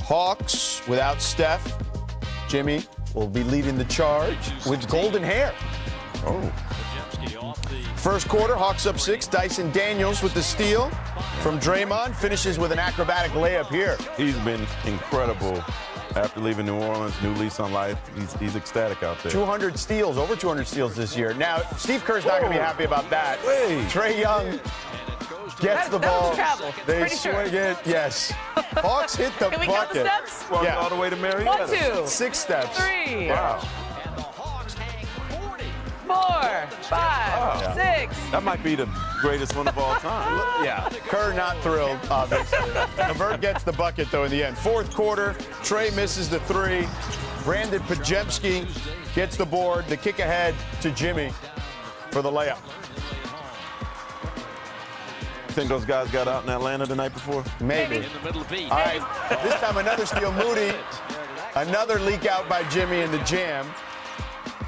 Hawks without Steph. Jimmy will be leading the charge with golden hair. Oh. First quarter, Hawks up 6. Dyson Daniels with the steal from Draymond. Finishes with an acrobatic layup here. He's been incredible after leaving New Orleans. New lease on life. He's ecstatic out there. 200 steals, over 200 steals this year. Now, Steve Kerr's not going to be happy about that. Trae Young gets the ball. They swing it. Yes. Hawks hit the Can we bucket. count the steps? Yeah. All the way to Marietta. 1, 2, 6 steps. 3. Wow. 4, 5, 6. That might be the greatest one of all time. Yeah. Kerr not thrilled, obviously. LeVert gets the bucket, though, in the end. Fourth quarter, Trae misses the 3. Brandon Pajemski gets the board. The kick ahead to Jimmy for the layup. Think those guys got out in Atlanta the night before? Maybe. In the middle of B. All right, this time another steal, Moody. Another leak out by Jimmy in the jam.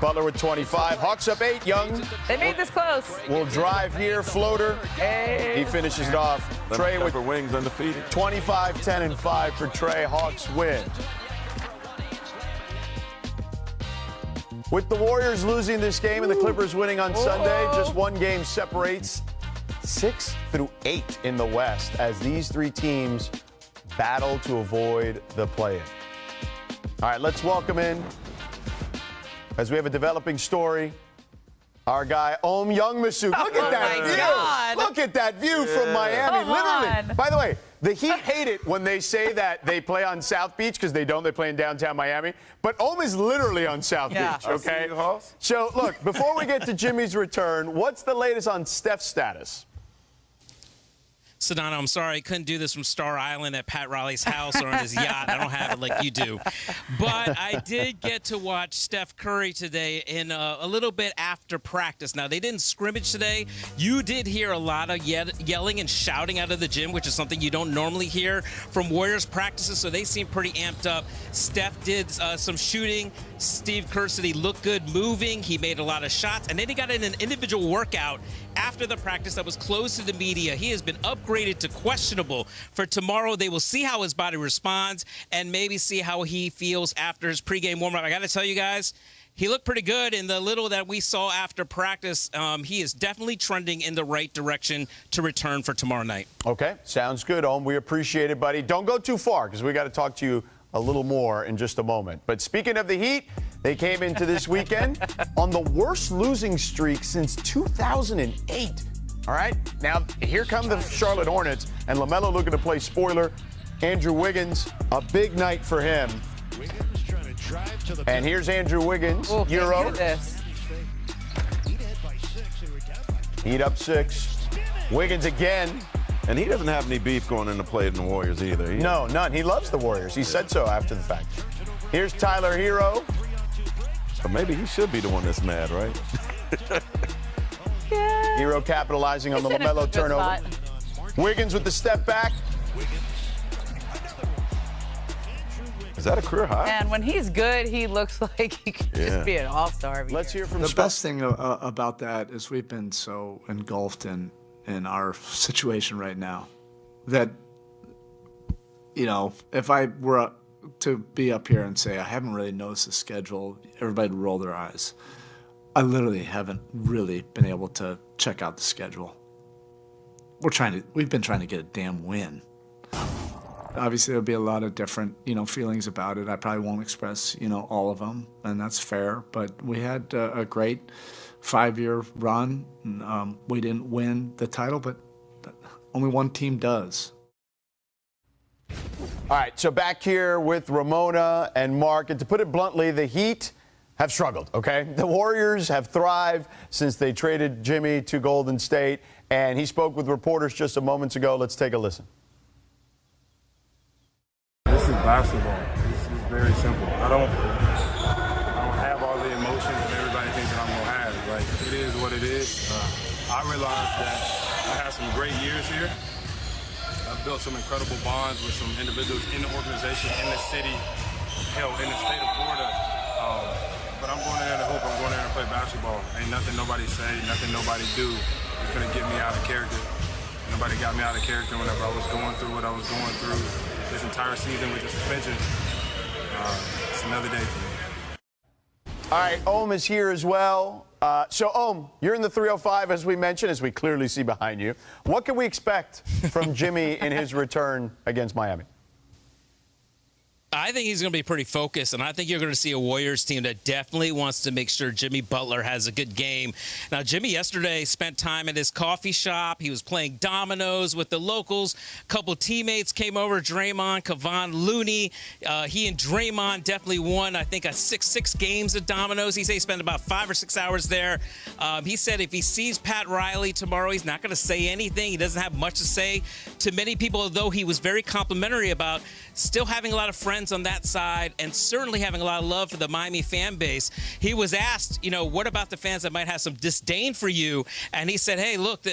Butler with 25. Hawks up 8. Young They made this close. will drive here. Floater. He finishes it off. Trae with wings undefeated. 25, 10, and 5 for Trae. Hawks win. With the Warriors losing this game and the Clippers winning on Sunday, just one game separates 6 through 8 in the West as these 3 teams battle to avoid the play-in. All right, let's welcome in, as we have a developing story, our guy, Youngmisuk. Look at that view. God. Look at that view from Miami. Come Literally. on. By the way, the Heat hate it when they say that they play on South Beach because they don't. They play in downtown Miami. But is literally on South Beach, okay? So, look, before we get to Jimmy's return, what's the latest on Steph's status? Sedano, I'm sorry I couldn't do this from Star Island at Pat Riley's house or on his yacht. I don't have it like you do. But I did get to watch Steph Curry today in a little bit after practice. Now, they didn't scrimmage today. You did hear a lot of yelling and shouting out of the gym, which is something you don't normally hear from Warriors practices, so they seem pretty amped up. Steph did some shooting. Steve Kerr said he looked good moving. He made a lot of shots. And then he got in an individual workout after the practice that was closed to the media. He has been upgraded to questionable for tomorrow. They will see how his body responds and maybe see how he feels after his pregame warm-up. I got to tell you guys, he looked pretty good in the little that we saw after practice. He is definitely trending in the right direction to return for tomorrow night. Okay, sounds good, We appreciate it, buddy. Don't go too far because we got to talk to you a little more in just a moment. But speaking of the Heat, they came into this weekend on the worst losing streak since 2008. All right, now here come the Charlotte Hornets, and LaMelo looking to play spoiler. Andrew Wiggins, a big night for him. And here's Andrew Wiggins, Euro. Heat up 6. Wiggins again. And he doesn't have any beef going into play in the Warriors either. No, none. He loves the Warriors. He said so after the fact. Here's Tyler Hero. So maybe he should be the one that's mad, right? Yeah. Hero capitalizing on the LaMelo turnover. Wiggins with the step back. Is that a career high? And when he's good, he looks like he could just be an all-star. Let's hear from the best thing about that is we've been so engulfed in our situation right now that, if I were to be up here and say I haven't really noticed the schedule, everybody would roll their eyes. I literally haven't really been able to check out the schedule. We've been trying to get a damn win. Obviously, there'll be a lot of different, feelings about it. I probably won't express, all of them, and that's fair. But we had a great 5-year run. We didn't win the title, but only one team does. All right, so back here with Ramona and Mark. And to put it bluntly, the Heat have struggled, okay? The Warriors have thrived since they traded Jimmy to Golden State. And he spoke with reporters just a moment ago. Let's take a listen. This is basketball. This is very simple. I don't have all the emotions that everybody thinks that I'm gonna have. Like, it is what it is. I realized that I had some great years here. I've built some incredible bonds with some individuals in the organization, in the city, hell, in the state of Florida. But I'm going in there to hoop. I'm going in there to play basketball. Ain't nothing nobody say, nothing nobody do is gonna get me out of character. Nobody got me out of character whenever I was going through what I was going through this entire season with the suspension. It's another day for me. All right, Ohm is here as well. So, Ohm, you're in the 305, as we mentioned, as we clearly see behind you. What can we expect from Jimmy in his return against Miami? I think he's going to be pretty focused, and I think you're going to see a Warriors team that definitely wants to make sure Jimmy Butler has a good game. Now, Jimmy yesterday spent time at his coffee shop. He was playing dominoes with the locals. A couple teammates came over, Draymond, Kevon Looney. He and Draymond definitely won, I think, 6 games of dominoes. He said he spent about 5 or 6 hours there. He said if he sees Pat Riley tomorrow, he's not going to say anything. He doesn't have much to say to many people, although he was very complimentary about still having a lot of friends on that side and certainly having a lot of love for the Miami fan base. He was asked, what about the fans that might have some disdain for you? And he said, hey, look,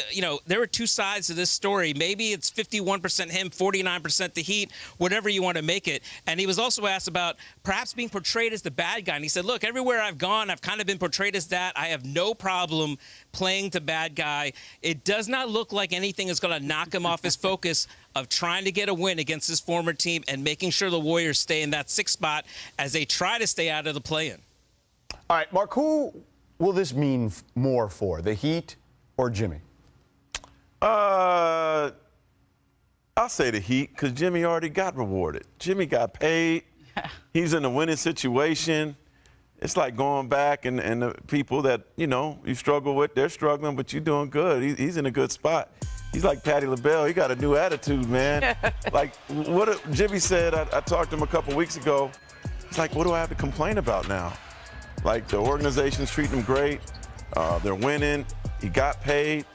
there are two sides to this story. Maybe it's 51% him, 49% the Heat, whatever you want to make it. And he was also asked about perhaps being portrayed as the bad guy. And he said, look, everywhere I've gone, I've kind of been portrayed as that. I have no problem playing the bad guy. It does not look like anything is going to knock him off his focus of trying to get a win against his former team and making sure the Warriors stay in that 6th spot as they try to stay out of the play-in. All right, Mark, who will this mean more for, the Heat or Jimmy? I'll say the Heat because Jimmy already got rewarded. Jimmy got paid. He's in a winning situation. It's like going back and the people that, you struggle with, they're struggling, but you're doing good. He's in a good spot. He's like Patti LaBelle. He got a new attitude, man. Like what Jimmy said, I talked to him a couple weeks ago. It's like, what do I have to complain about now? Like the organization's treating him great. They're winning. He got paid.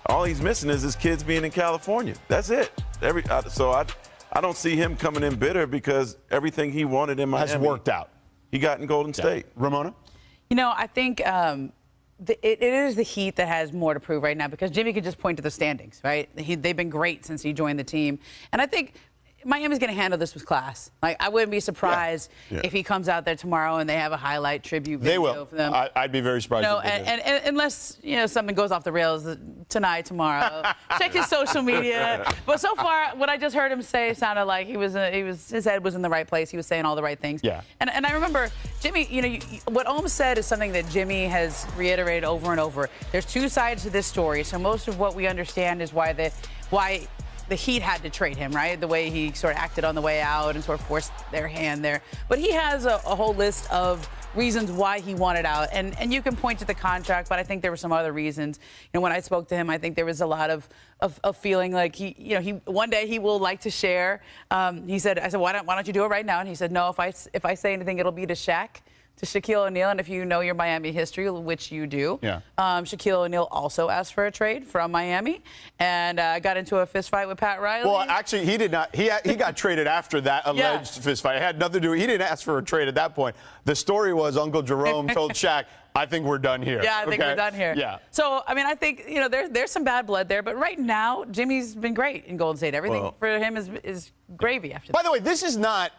All he's missing is his kids being in California. That's it. So I don't see him coming in bitter because everything he wanted in Miami has worked out. He got in Golden State. Ramona? I think it is the Heat that has more to prove right now because Jimmy could just point to the standings, right? They've been great since he joined the team. And I think Miami's going to handle this with class. Like, I wouldn't be surprised if he comes out there tomorrow and they have a highlight tribute video they will. for them. I'd be very surprised. And unless something goes off the rails tonight, tomorrow, check his social media. But so far, what I just heard him say sounded like his head was in the right place. He was saying all the right things. Yeah. And I remember Jimmy. What Ohm said is something that Jimmy has reiterated over and over. There's two sides to this story. So most of what we understand is why the Heat had to trade him, right? The way he sort of acted on the way out and sort of forced their hand there. But he has a whole list of reasons why he wanted out. And you can point to the contract, but I think there were some other reasons. When I spoke to him, I think there was a lot of feeling like he one day he will like to share. I said, why don't you do it right now? And he said, no, if I say anything, it'll be to Shaq. To Shaquille O'Neal, and if you know your Miami history, which you do, Shaquille O'Neal also asked for a trade from Miami and got into a fist fight with Pat Riley. Well, actually, he did not. He got traded after that alleged fist fight. It had nothing to do. He didn't ask for a trade at that point. The story was Uncle Jerome told Shaq, I think we're done here. Yeah, I think we're done here. Yeah. So, I think, there's some bad blood there. But right now, Jimmy's been great in Golden State. Everything for him is gravy after that. By the way, this is not,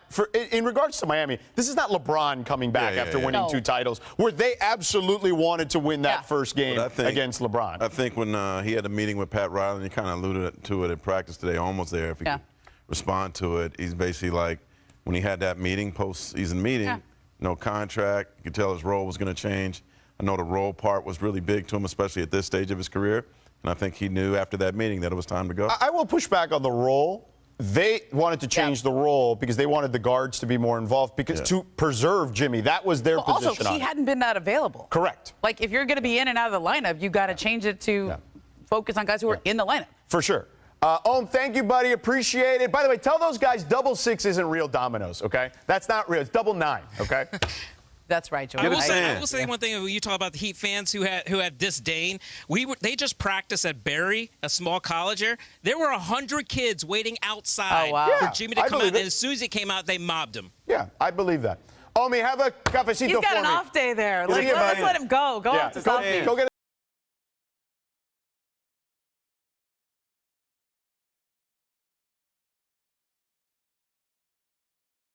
in regards to Miami, this is not LeBron coming back after winning 2 titles, where they absolutely wanted to win that first game against LeBron. I think when he had a meeting with Pat Riley, and he kind of alluded to it in practice today, almost there, if he could respond to it, he's basically like, when he had that meeting, post-season meeting, no contract, you could tell his role was going to change. I know the role part was really big to him, especially at this stage of his career. And I think he knew after that meeting that it was time to go. I will push back on the role. They wanted to change the role because they wanted the guards to be more involved to preserve Jimmy. That was their position. Also, he hadn't been that available. Correct. Like, if you're going to be in and out of the lineup, you got to change it to focus on guys who are in the lineup. For sure. Ohm, thank you, buddy. Appreciate it. By the way, tell those guys 6 isn't real dominoes, okay? That's not real. It's 9, okay? That's right, George. I will say one thing. When you talk about the Heat fans who had disdain, they just practiced at Barry, a small college here. There were 100 kids waiting outside for Jimmy to come out. And as soon as he came out, they mobbed him. Yeah, I believe that. Omi, have a cafecito for me. He's got an off day there. Let's let him go. Go off to something. Go get